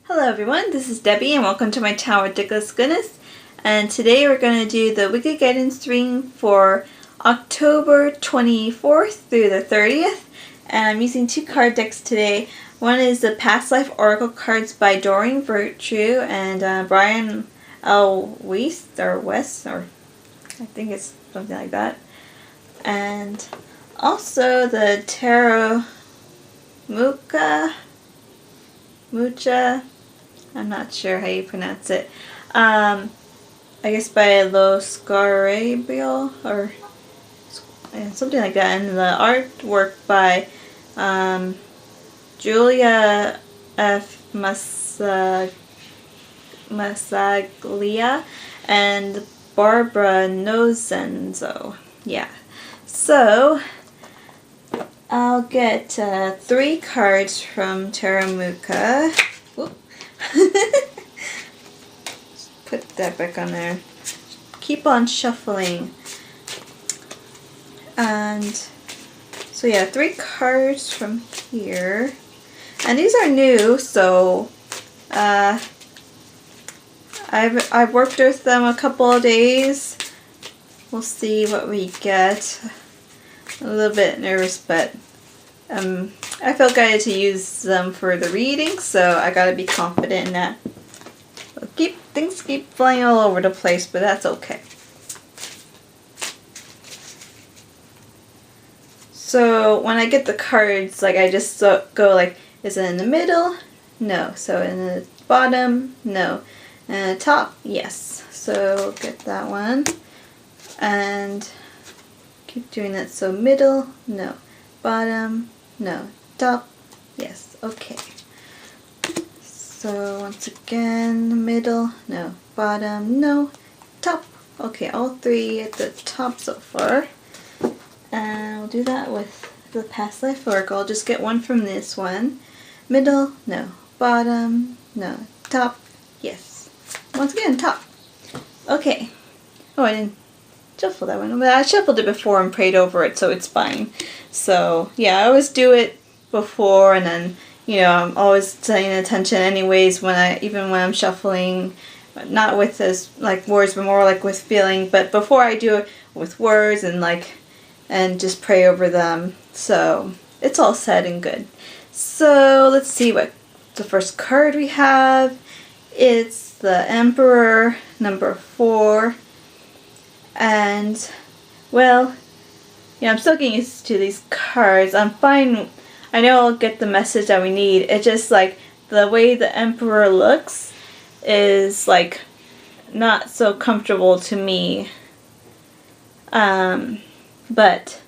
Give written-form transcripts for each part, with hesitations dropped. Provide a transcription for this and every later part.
Hello everyone, this is Debbie and welcome to my channel Ridiculous Goodness. And today we're going to do the weekly guidance reading for October 24th through the 30th. And I'm using two card decks today. One is the Past Life Oracle cards by Doreen Virtue and Brian L. West, or I think it's something like that. And also the Tarot Mucha, I'm not sure how you pronounce it. I guess by Los Garabio or something like that. And the artwork by Julia F. Masaglia and Barbara Nozenzo. Yeah. So I'll get 3 cards from Tarot Mucha. Put that back on there. Keep on shuffling. And so yeah, 3 cards from here. And these are new, so I've worked with them a couple of days. We'll see what we get. A little bit nervous, but I felt guided to use them for the reading, so I gotta be confident in that. Things keep flying all over the place, but that's okay. So when I get the cards, like I just go like, is it in the middle? No. So in the bottom? No. And the top? Yes. So get that one. And keep doing that. So middle? No. Bottom? No. Top? Yes. Okay. So once again, middle? No. Bottom? No. Top? Okay, all 3 at the top so far. And we'll do that with the Past Life Oracle. I'll just get one from this one. Middle? No. Bottom? No. Top? Yes. Once again, top. Okay. Oh, I didn't shuffle that one. But I shuffled it before and prayed over it, so it's fine. So, yeah, I always do it before, and then, you know, I'm always paying attention anyways even when I'm shuffling, not with this, like, words, but more like with feeling. But before I do it with words and just pray over them. So, it's all said and good. So, let's see what the first card we have. It's the Emperor, number 4. And, well, yeah, I'm still getting used to these cards. I'm fine. I know I'll get the message that we need. It's just like the way the Emperor looks is like not so comfortable to me. But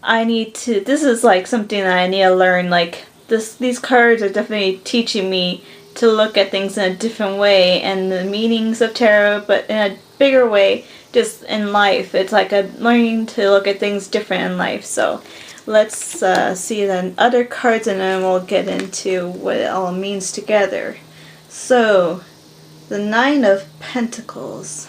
I need to, this is like something that I need to learn. Like these cards are definitely teaching me to look at things in a different way and the meanings of tarot, but in a bigger way, just in life. It's like a learning to look at things different in life. So let's see the other cards and then we'll get into what it all means together. So, the 9 of Pentacles.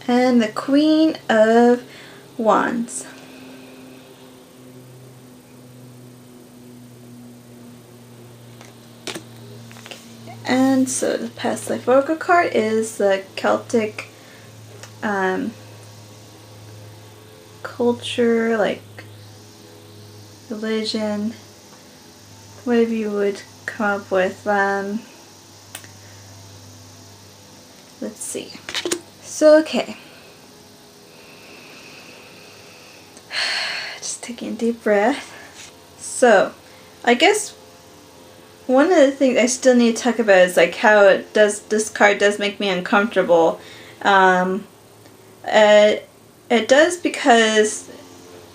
And the Queen of Wands. And so the Past Life Oracle card is the Celtic culture, like religion, whatever you would come up with. Let's see. So, okay. Just taking a deep breath. So, I guess one of the things I still need to talk about is like how this card does make me uncomfortable. It does because,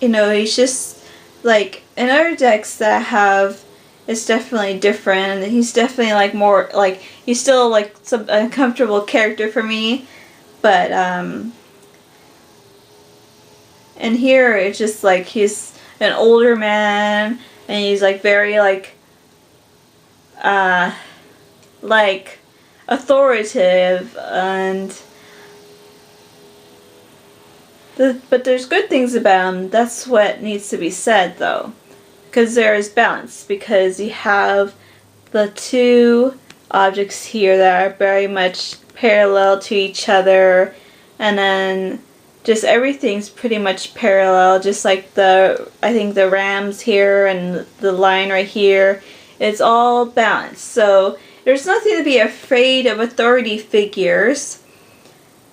you know, he's just like in other decks that I have, it's definitely different. He's definitely like more like he's still like some uncomfortable character for me, but and here it's just like he's an older man and he's like very like authoritative, and But there's good things about them. That's what needs to be said, though. Because there is balance. Because you have the two objects here that are very much parallel to each other. And then just everything's pretty much parallel. Just like I think the rams here and the line right here. It's all balanced. So there's nothing to be afraid of authority figures.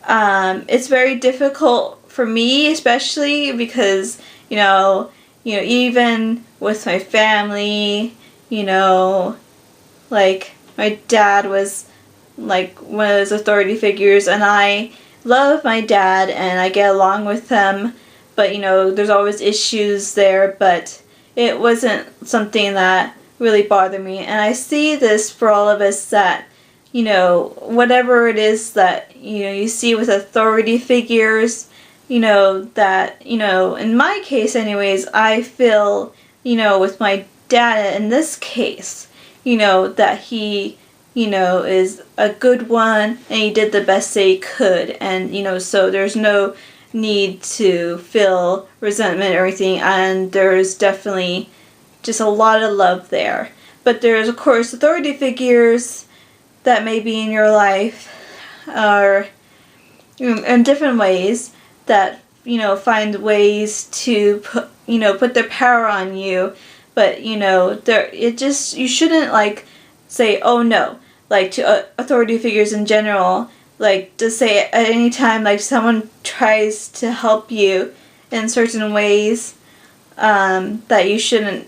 It's very difficult for me, especially because, even with my family, like my dad was like one of those authority figures, and I love my dad and I get along with him, but there's always issues there, but it wasn't something that really bothered me. And I see this for all of us that whatever it is that, you see with authority figures, that, in my case anyways, I feel, with my dad in this case, that he, is a good one and he did the best that he could. And, so there's no need to feel resentment or anything. And there's definitely just a lot of love there. But there's, of course, authority figures that may be in your life or in different ways that find ways to put their power on you, but you shouldn't say oh no, to authority figures in general, to say at any time someone tries to help you in certain ways, that you shouldn't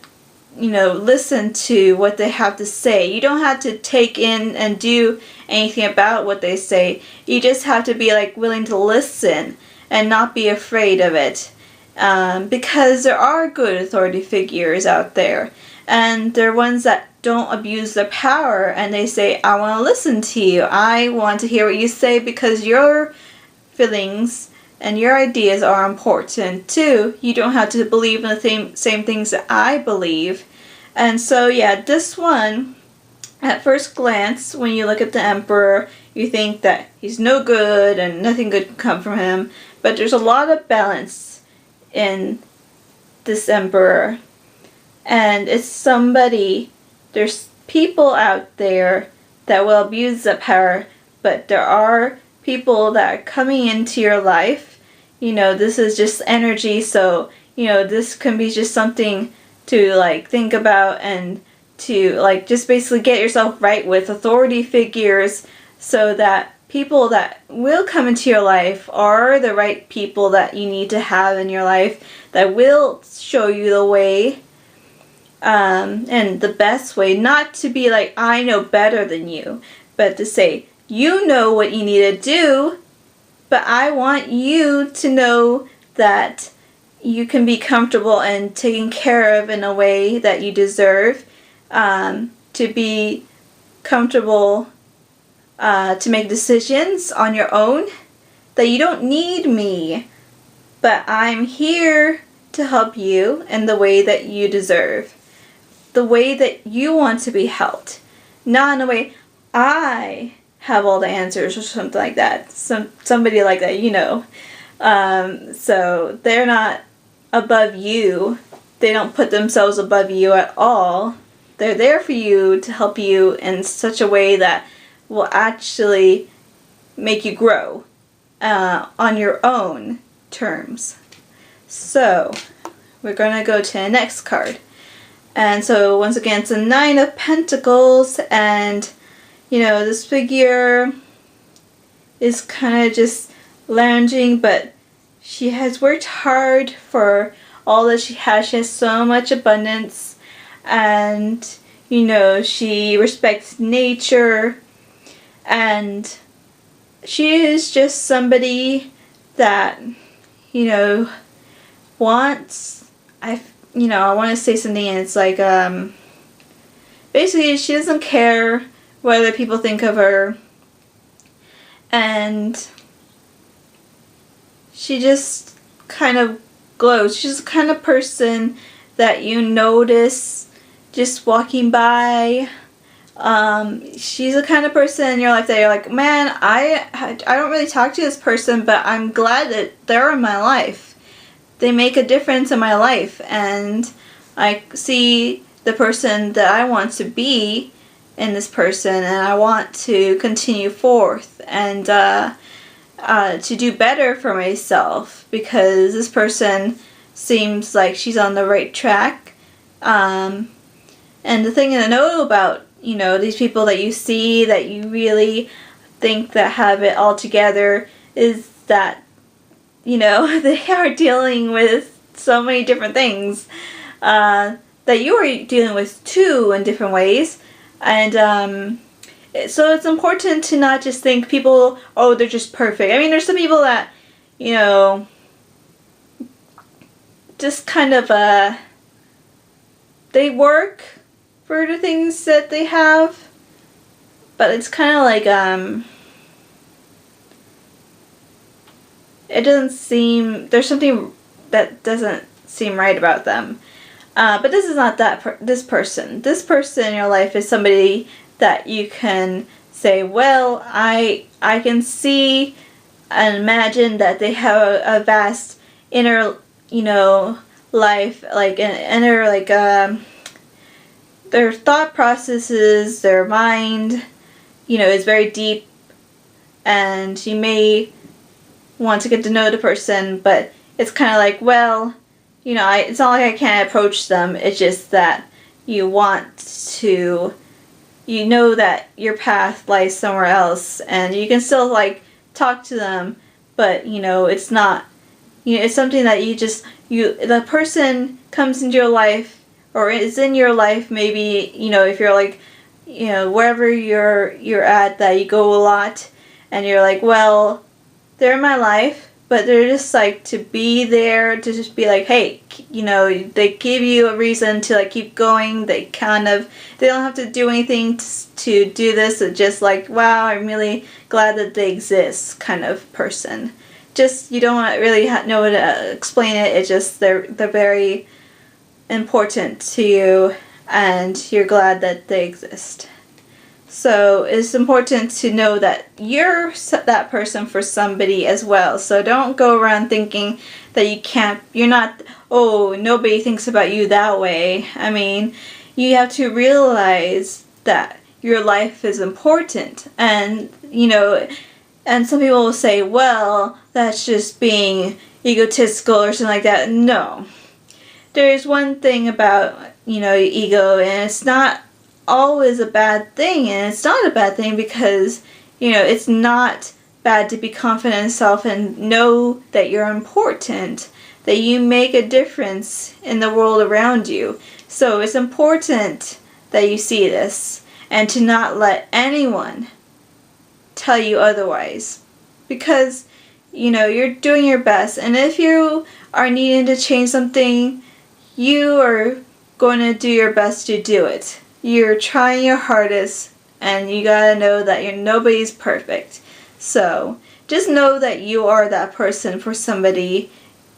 listen to what they have to say. You don't have to take in and do anything about what they say. You just have to be willing to listen and not be afraid of it. Because there are good authority figures out there. And they're ones that don't abuse their power and they say, I want to listen to you. I want to hear what you say because your feelings and your ideas are important too. You don't have to believe in the same things that I believe. And so yeah, this one, at first glance, when you look at the Emperor, you think that he's no good and nothing good can come from him. But there's a lot of balance in this Emperor. And it's there's people out there that will abuse the power, but there are people that are coming into your life. This is just energy, so this can be just something to think about and to just basically get yourself right with authority figures, so that people that will come into your life are the right people that you need to have in your life, that will show you the way, and the best way. Not to be I know better than you, but to say, you know what you need to do, but I want you to know that you can be comfortable and taken care of in a way that you deserve, to be comfortable, to make decisions on your own, that you don't need me, but I'm here to help you in the way that you deserve, the way that you want to be helped, not in a way I have all the answers or something like that. Somebody like that, so they're not above you. They don't put themselves above you at all. They're there for you to help you in such a way that will actually make you grow on your own terms. So we're going to go to the next card. And so once again, it's a Nine of Pentacles, and this figure is kind of just lounging, but she has worked hard for all that she has. She has so much abundance, and she respects nature, and she is just somebody that wants, I want to say something, and it's basically she doesn't care what other people think of her, and she just kind of glows. She's the kind of person that you notice just walking by, She's the kind of person in your life that you're like, man, I don't really talk to this person, but I'm glad that they're in my life. They make a difference in my life, and I see the person that I want to be in this person, and I want to continue forth and to do better for myself, because this person seems like she's on the right track. And the thing to know about, these people that you see that you really think that have it all together is that, they are dealing with so many different things that you are dealing with too in different ways. And so it's important to not just think people, oh, they're just perfect. I mean, there's some people that, just kind of, they work for the things that they have, but it's kind of like, it doesn't seem, there's something that doesn't seem right about them. But this is not this person. This person in your life is somebody that you can say, well, I can see and imagine that they have a vast inner, life, like an inner, like, their thought processes, their mind, is very deep, and you may want to get to know the person, but it's kind of like, well, it's not like I can't approach them, it's just that you want to, that your path lies somewhere else, and you can still, like, talk to them, but, it's not, it's something that the person comes into your life, or is in your life, maybe, if you're, like, wherever you're at, that you go a lot, and you're like, well, they're in my life, but they're just, like, to be there, to just be like, hey, they give you a reason to, like, keep going. They don't have to do anything to do this. It's just like, wow, I'm really glad that they exist kind of person. Just, you don't really know how to explain it. It's just, they're very important to you, and you're glad that they exist. So it's important to know that you're that person for somebody as well. So don't go around thinking that you're not, oh, nobody thinks about you that way. I mean, you have to realize that your life is important. And, and some people will say, well, that's just being egotistical or something like that. No. There's one thing about, ego, and it's not always a bad thing, and it's not a bad thing because, it's not bad to be confident in self and know that you're important, that you make a difference in the world around you. So it's important that you see this, and to not let anyone tell you otherwise, because, you're doing your best, and if you are needing to change something, you are going to do your best to do it. You're trying your hardest, and you gotta know that nobody's perfect. So just know that you are that person for somebody.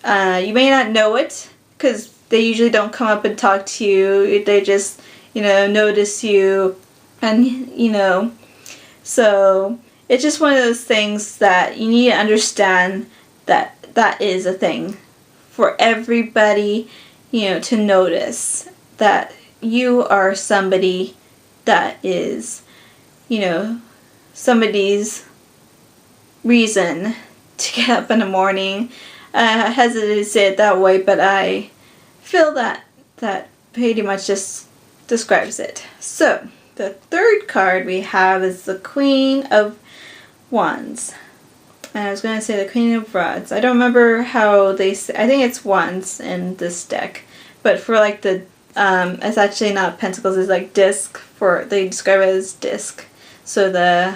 You may not know it, because they usually don't come up and talk to you. They just, notice you, and, so it's just one of those things that you need to understand that is a thing for everybody, to notice that you are somebody that is, somebody's reason to get up in the morning. I hesitate to say it that way, but I feel that pretty much just describes it. So, the third card we have is the Queen of Wands. And I was going to say the Queen of Rods. I don't remember how they say, I think it's Wands in this deck. But for, like, the it's actually not pentacles, it's like disc, they describe it as disc. So the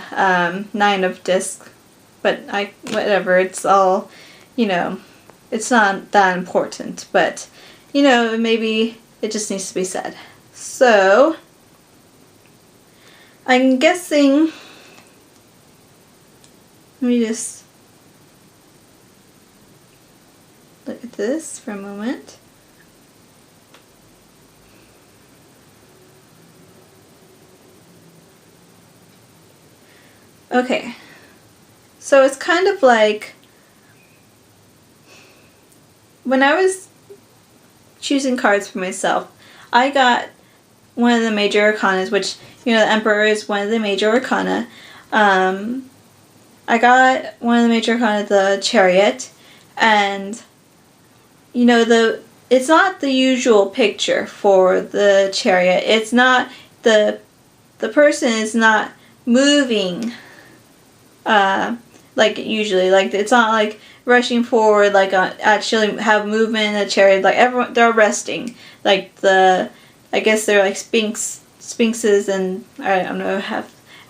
9 of disc, but whatever, it's all, it's not that important, but, maybe it just needs to be said. So, I'm guessing, let me just look at this for a moment. Okay. So it's kind of like when I was choosing cards for myself, I got one of the major arcanas, which, you know, the Emperor is one of the major arcana. I got one of the major arcana, the Chariot, and, you know, it's not the usual picture for the Chariot. It's not, the person is not moving, like usually. Like, it's not like rushing forward, like actually have movement in the chariot. Like everyone, they're resting. Like I guess they're like sphinxes, and I don't know how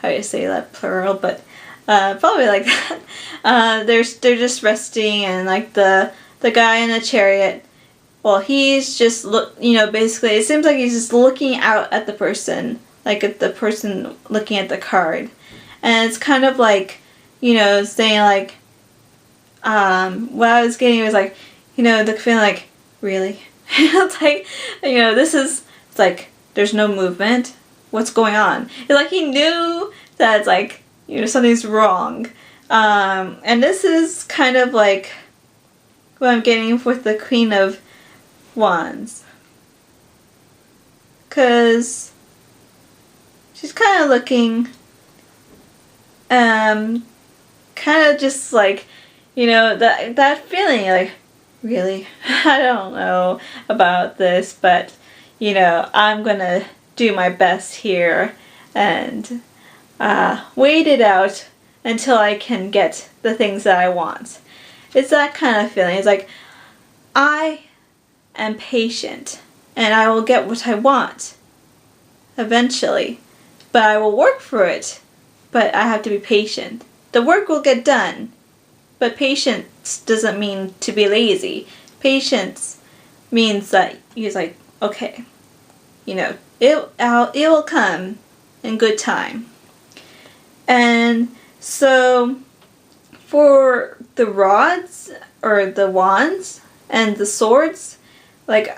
you say that plural, but probably like that. They're just resting, and like the guy in the chariot, well, he's just basically it seems like he's just looking out at the person, like at the person looking at the card, and it's kind of like, saying like, what I was getting was like, the feeling like, really? It's like, it's like, there's no movement. What's going on? It's like he knew that it's like, something's wrong. And this is kind of like what I'm getting with the Queen of Wands. Because she's kind of looking, kind of just like, that feeling like, really? I don't know about this, but, I'm gonna do my best here and wait it out until I can get the things that I want. It's that kind of feeling. It's like, I am patient and I will get what I want eventually, but I will work for it, but I have to be patient. The work will get done. But patience doesn't mean to be lazy. Patience means that you're like, okay, it will come in good time. And so for the rods or the wands and the swords, like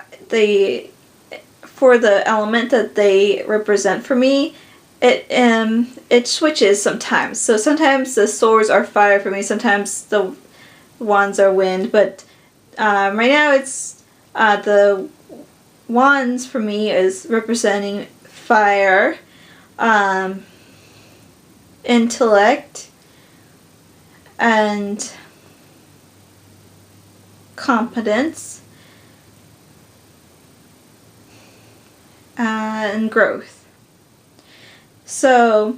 for the element that they represent for me, it switches sometimes. So sometimes the swords are fire for me, sometimes the wands are wind, but right now it's the wands for me is representing fire, intellect, and competence, and growth. So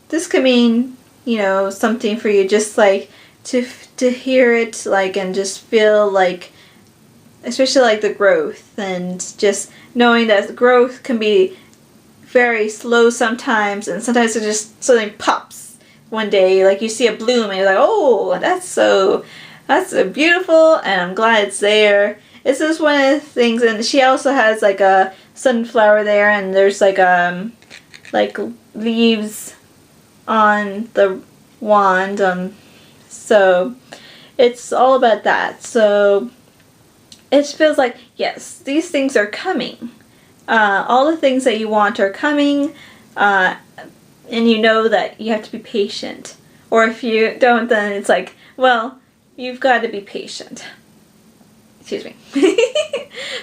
this could mean, something for you, just like to hear it, like, and just feel like, especially like the growth, and just knowing that the growth can be very slow sometimes, and sometimes it just something pops one day, like you see a bloom and you're like, oh, that's so beautiful, and I'm glad it's there. This is one of the things. And she also has like a sunflower there, and there's like leaves on the wand, so it's all about that. So it feels like, yes, these things are coming. All the things that you want are coming, and you know that you have to be patient. Or if you don't, then it's like, well, you've got to be patient. Excuse me.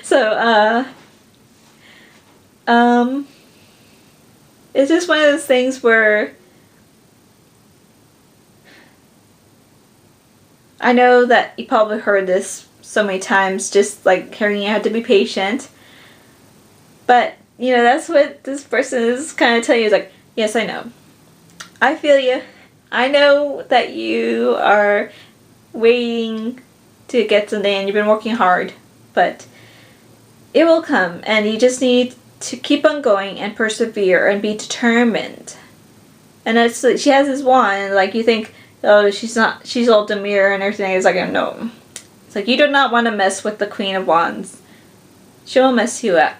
So, it's just one of those things where I know that you probably heard this so many times, just like hearing you have to be patient. But, that's what this person is kind of telling you. Is like, yes, I know. I feel you. I know that you are waiting to get something and you've been working hard, but it will come, and you just need to keep on going and persevere and be determined. And it's like, she has this wand, and like you think, oh, she's all demure and everything. It's like, no. It's like, you do not want to mess with the Queen of Wands. She will mess you up.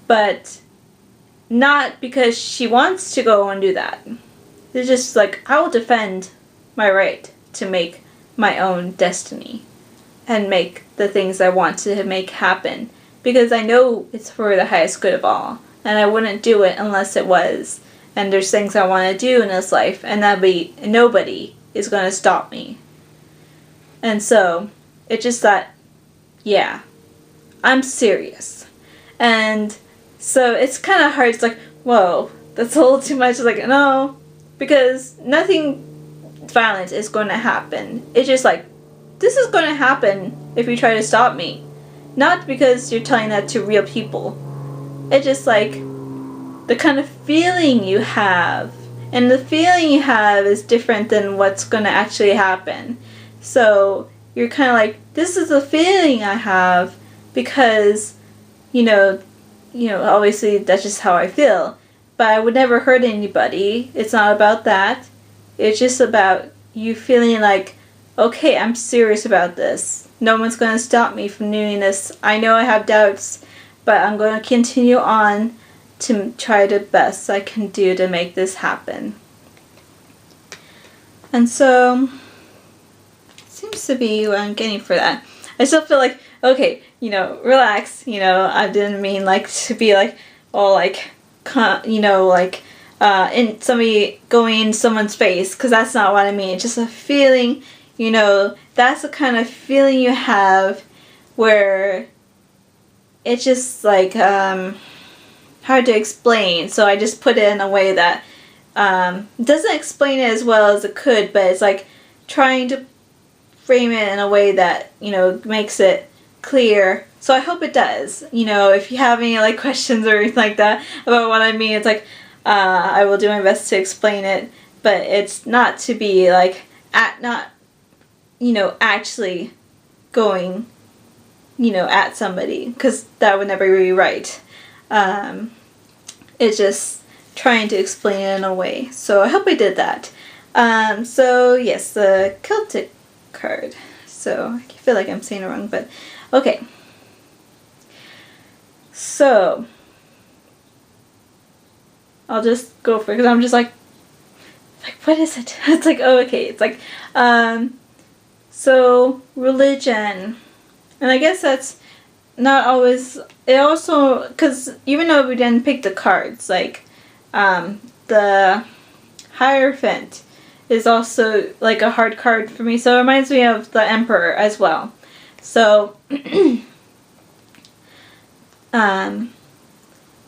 But not because she wants to go and do that. It's just like, I will defend my right to make my own destiny and make the things I want to make happen, because I know it's for the highest good of all, and I wouldn't do it unless it was. and there's things I want to do in this life, and nobody is going to stop me. And so it's just that, yeah, I'm serious. And so it's kind of hard. It's like, whoa, that's a little too much. It's like, no, because nothing violent is going to happen. It's just like, this is going to happen if you try to stop me. Not because you're telling that to real people. It's just like the kind of feeling you have. And the feeling you have is different than what's going to actually happen. So you're kind of like, this is the feeling I have because, obviously that's just how I feel. But I would never hurt anybody. It's not about that. It's just about you feeling like, okay, I'm serious about this. No one's going to stop me from doing this. I know I have doubts, but I'm going to continue on to try the best I can do to make this happen. And so, seems to be what I'm getting for that. I still feel like, okay, relax. I didn't mean like to be like, all like, in somebody going in someone's face, because that's not what I mean. It's just a feeling, that's the kind of feeling you have where it's just like hard to explain. So I just put it in a way that doesn't explain it as well as it could, but it's like trying to frame it in a way that makes it clear. So I hope it does. If you have any like questions or anything like that about what I mean, it's like I will do my best to explain it, but it's not to be like actually going at somebody, because that would never be right. It's just trying to explain it in a way. So I hope I did that. So yes, the Celtic card. So I feel like I'm saying it wrong, but okay. So I'll just go for it, because I'm just like what is it? It's like, oh, okay. It's like, so religion. And I guess that's not always, it also, because even though we didn't pick the cards, like, the Hierophant is also like a hard card for me. So it reminds me of the Emperor as well. So, and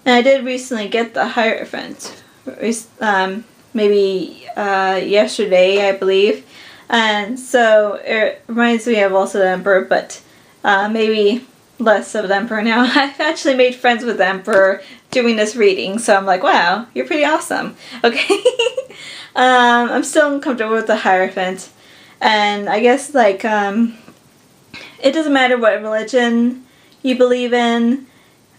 I did recently get the Hierophant, maybe yesterday, I believe. And so it reminds me of also the Emperor, but maybe less of the Emperor now. I've actually made friends with the Emperor doing this reading, so I'm like, wow, you're pretty awesome. Okay. I'm still uncomfortable with the Hierophant. And I guess, like, it doesn't matter what religion you believe in.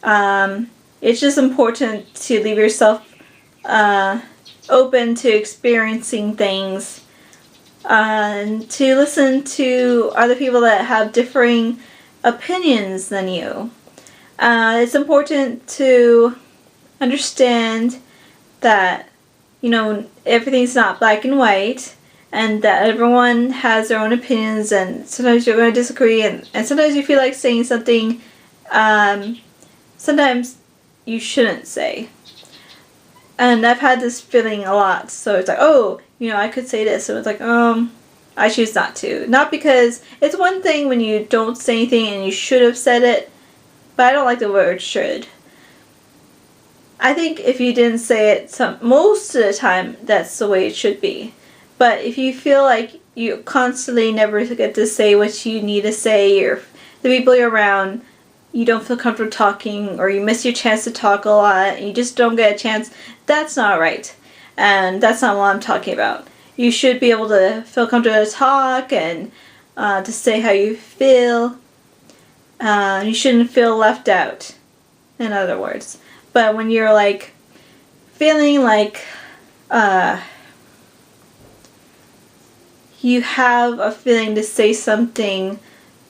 It's just important to leave yourself open to experiencing things, and to listen to other people that have differing opinions than you. It's important to understand that, everything's not black and white, and that everyone has their own opinions, and sometimes you're going to disagree, and sometimes you feel like saying something sometimes you shouldn't say. And I've had this feeling a lot, so it's like, oh, I could say this, so it's like, I choose not to. Not because, it's one thing when you don't say anything and you should have said it, but I don't like the word should. I think if you didn't say it most of the time, that's the way it should be. But if you feel like you constantly never get to say what you need to say, or the people you're around, you don't feel comfortable talking, or you miss your chance to talk a lot, and you just don't get a chance, that's not right. And that's not what I'm talking about. You should be able to feel comfortable to talk and to say how you feel. You shouldn't feel left out, in other words. But when you're like feeling like you have a feeling to say something,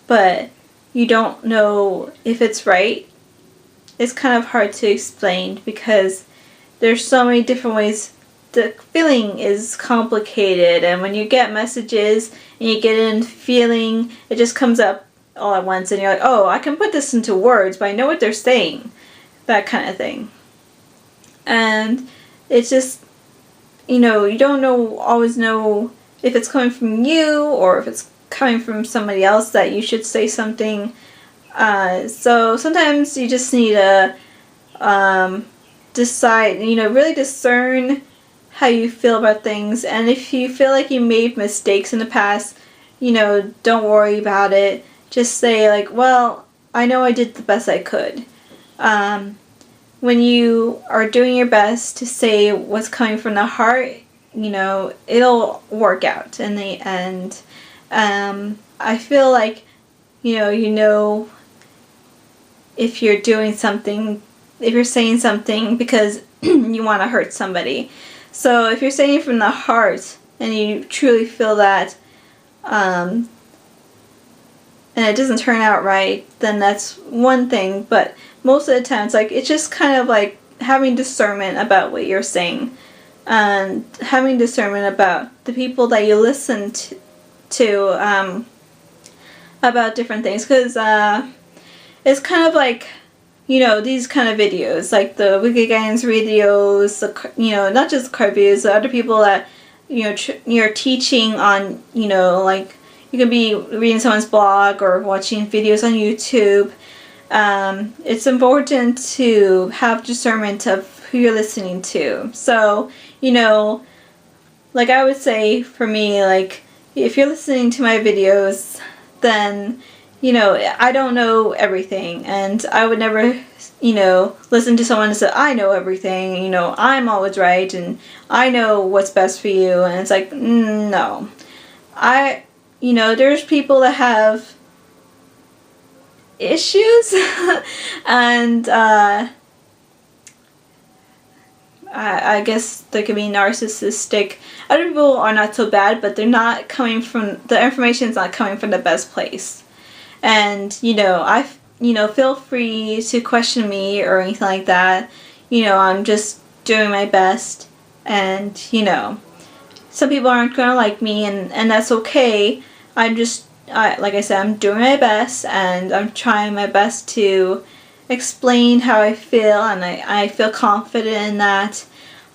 but you don't know if it's right, it's kind of hard to explain, because there's so many different ways. The feeling is complicated, and when you get messages and you get in feeling, it just comes up all at once, and you're like, oh, I can put this into words, but I know what they're saying. That kind of thing. And it's just, you don't always know if it's coming from you or if it's coming from somebody else that you should say something. So sometimes you just need to decide, really discern how you feel about things. And if you feel like you made mistakes in the past, don't worry about it. Just say like, well, I know I did the best I could. When you are doing your best to say what's coming from the heart, it'll work out in the end. I feel like, if you're doing something, if you're saying something because you want to hurt somebody. So if you're saying from the heart and you truly feel that, and it doesn't turn out right, then that's one thing. But most of the time, it's just kind of like having discernment about what you're saying, and having discernment about the people that you listen to about different things, because it's kind of like, these kind of videos, like the Wicked Games videos, not just card videos, the other people that, you're teaching on, like, you could be reading someone's blog or watching videos on YouTube. It's important to have discernment of who you're listening to. So, like I would say for me, like, if you're listening to my videos, then, I don't know everything, and I would never, listen to someone and say, I know everything, I'm always right, and I know what's best for you, and it's like, no. There's people that have issues, and, I guess they could be narcissistic. Other people are not so bad, but they're not coming from, the information's not coming from the best place. And, feel free to question me or anything like that. I'm just doing my best, and, some people aren't going to like me, and that's okay. Like I said, I'm doing my best, and I'm trying my best to explain how I feel, and I feel confident in that.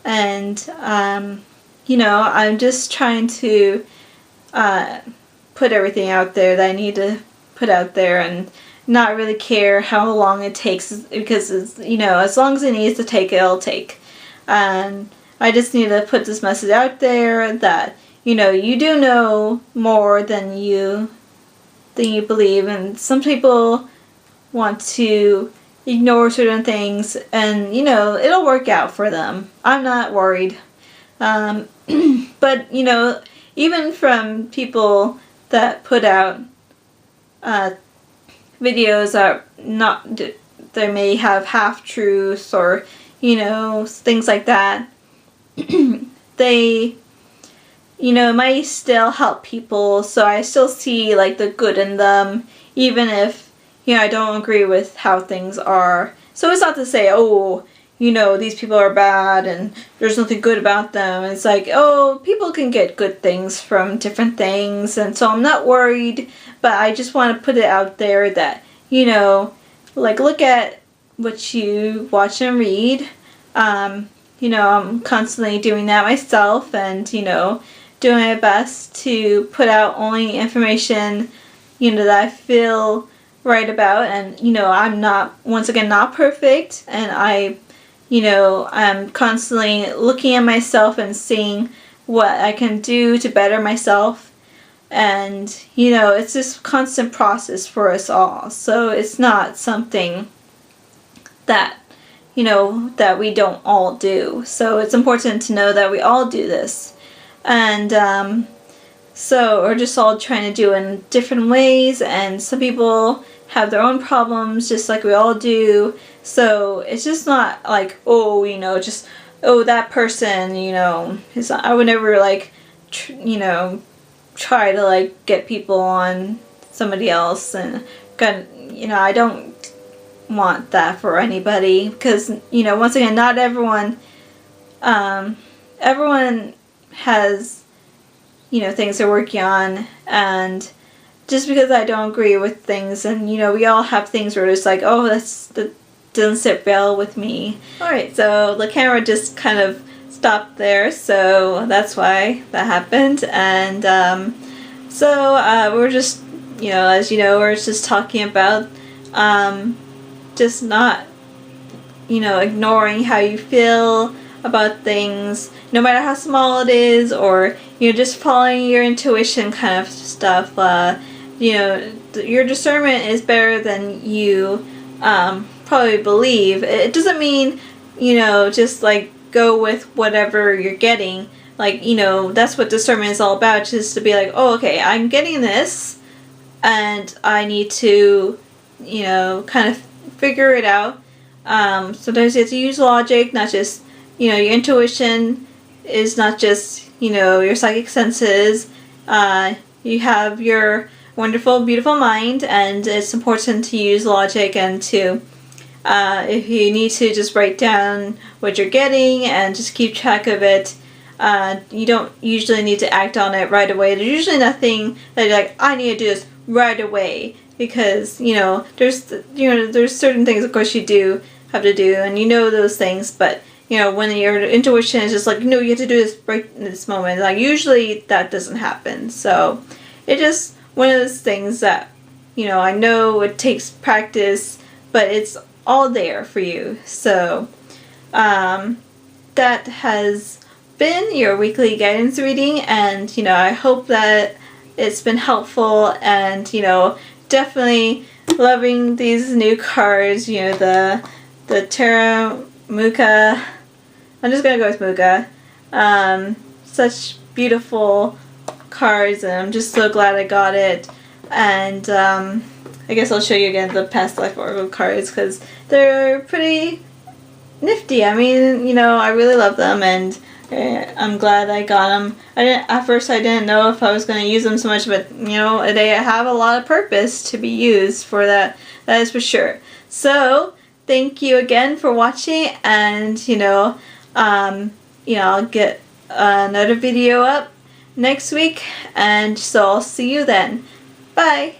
And, I'm just trying to put everything out there that I need to put out there, and not really care how long it takes, because it's, as long as it needs to take, it'll take. And I just need to put this message out there that, you do know more than you believe, and some people want to ignore certain things, and it'll work out for them. I'm not worried. But even from people that put out videos that they may have half truths or things like that, they might still help people. So I still see like the good in them, even if I don't agree with how things are. So it's not to say, oh, these people are bad and there's nothing good about them. It's like, oh, people can get good things from different things, and so I'm not worried, but I just want to put it out there that, like, look at what you watch and read. I'm constantly doing that myself, and, doing my best to put out only information, that I feel right about, and, I'm not, once again, not perfect, and I'm constantly looking at myself and seeing what I can do to better myself. And, it's this constant process for us all. So it's not something that, that we don't all do. So it's important to know that we all do this. And so we're just all trying to do it in different ways. And some people have their own problems just like we all do. So it's just not like, oh, that person, I would never like, try to like get people on somebody else, and I don't want that for anybody, because once again, not everyone has things they're working on, and just because I don't agree with things, and we all have things where it's like, oh, that doesn't sit well with me. Alright, so the camera just kind of stop there, so that's why that happened. And we're just, as you know, we're just talking about just not, ignoring how you feel about things, no matter how small it is, or just following your intuition kind of stuff. Your discernment is better than you probably believe. It doesn't mean just like go with whatever you're getting. Like, that's what discernment is all about, just to be like, oh, okay, I'm getting this, and I need to, kind of figure it out. Sometimes you have to use logic, not just, your intuition is not just, your psychic senses. You have your wonderful, beautiful mind, and it's important to use logic and to, if you need to, just write down what you're getting and just keep track of it. You don't usually need to act on it right away. There's usually nothing that you're like, I need to do this right away, because there's certain things, of course, you do have to do, and those things, but when your intuition is just like, you have to do this right in this moment, like, usually that doesn't happen. So it's just one of those things that I know it takes practice, but it's all there for you. So that has been your weekly guidance reading, and I hope that it's been helpful, and definitely loving these new cards, the Tarot Muka. I'm just gonna go with Muka. Such beautiful cards, and I'm just so glad I got it. And I guess I'll show you again the past life oracle cards, because they're pretty nifty. I mean, I really love them, and I'm glad I got them. At first I didn't know if I was going to use them so much, but they have a lot of purpose to be used for that. That is for sure. So thank you again for watching, and I'll get another video up next week, and so I'll see you then. Bye.